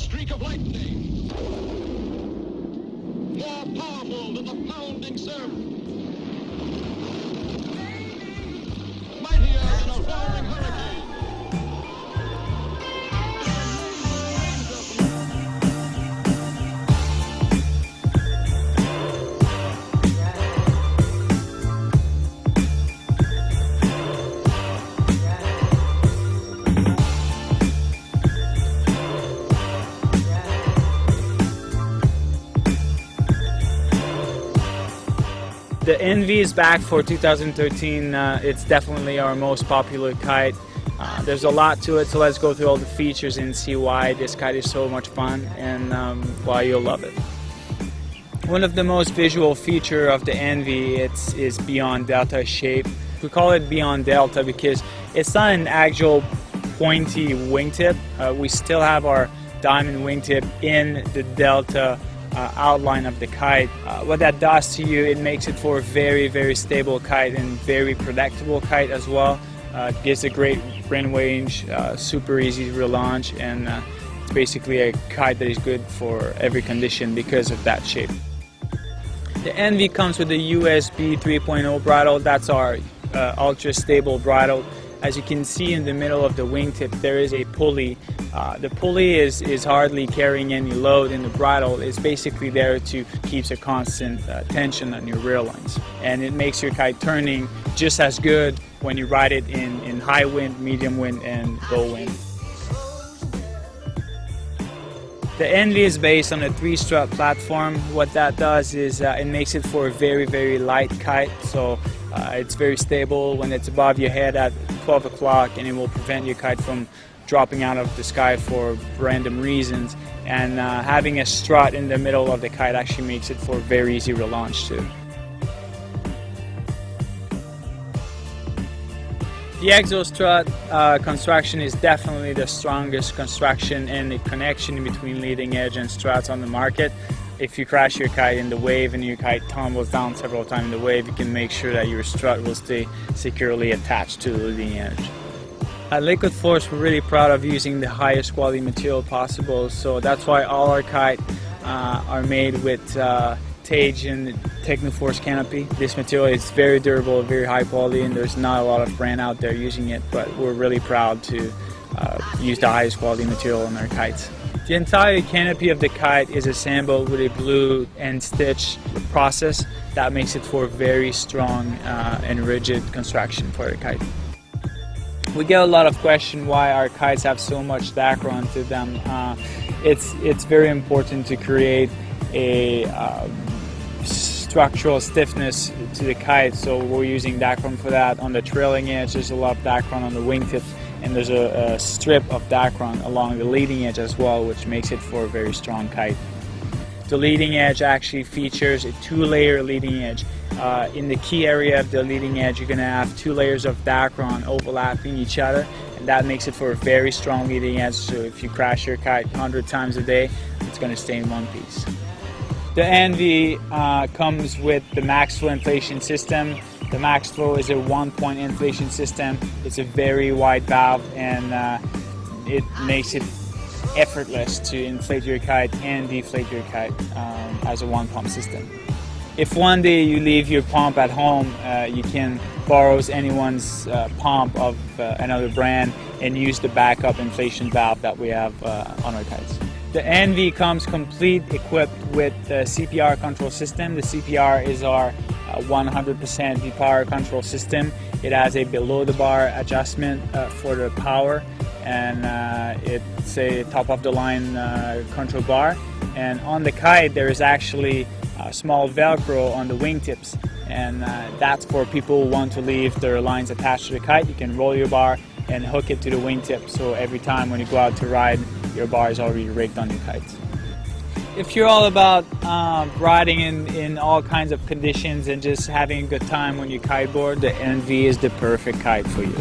streak of lightning, more powerful than the pounding surf, mightier than a roaring hurricane. The Envy is back for 2013. It's definitely our most popular kite. There's a lot to it, so let's go through all the features and see why this kite is so much fun and why you'll love it. One of the most visual features of the Envy is beyond delta shape. We call it beyond delta because it's not an actual pointy wingtip. We still have our diamond wingtip in the delta outline of the kite. What that does to you, it makes it for a very, very stable kite and very predictable kite as well. It gives a great wind range, super easy to relaunch, and it's basically a kite that is good for every condition because of that shape. The Envy comes with a USB 3.0 bridle. That's our ultra stable bridle. As you can see in the middle of the wingtip, there is a pulley. The pulley is hardly carrying any load, and the bridle is basically there to keep a constant tension on your rear lines. And it makes your kite turning just as good when you ride it in high wind, medium wind, and low wind. The Envy is based on a 3-strut platform. What that does is it makes it for a very, very light kite. So it's very stable when it's above your head at 12 o'clock, and it will prevent your kite from dropping out of the sky for random reasons. And having a strut in the middle of the kite actually makes it for a very easy relaunch too. The exo strut construction is definitely the strongest construction and the connection in between leading edge and struts on the market. If you crash your kite in the wave and your kite tumbles down several times in the wave, you can make sure that your strut will stay securely attached to the leading edge. At Liquid Force, we're really proud of using the highest quality material possible, so that's why all our kites are made with Tage and Technoforce canopy. This material is very durable, very high quality, and there's not a lot of brand out there using it, but we're really proud to use the highest quality material on our kites. The entire canopy of the kite is assembled with a glue and stitch process that makes it for a very strong and rigid construction for a kite. We get a lot of questions why our kites have so much Dacron to them. It's very important to create a structural stiffness to the kite, so we're using Dacron for that. On the trailing edge, there's a lot of Dacron on the wingtip, and there's a strip of Dacron along the leading edge as well, which makes it for a very strong kite. The leading edge actually features a 2-layer leading edge. In the key area of the leading edge, you're going to have 2 layers of Dacron overlapping each other, and that makes it for a very strong leading edge, so if you crash your kite 100 times a day, it's going to stay in one piece. The Envy comes with the max flow inflation system. The max flow is a 1-point inflation system. It's a very wide valve, and it makes it effortless to inflate your kite and deflate your kite as a 1-pump system. If one day you leave your pump at home, you can borrow anyone's pump of another brand and use the backup inflation valve that we have on our kites. The Envy comes complete equipped with the Cpr Control System. The Cpr is our 100% power control system. It has a below the bar adjustment for the power, and it's a top of the line control bar. And on the kite there is actually a small Velcro on the wingtips, and that's for people who want to leave their lines attached to the kite. You can roll your bar and hook it to the wingtip, so every time when you go out to ride, your bar is already rigged on your kites. If you're all about riding in all kinds of conditions and just having a good time when you kiteboard, the Envy is the perfect kite for you.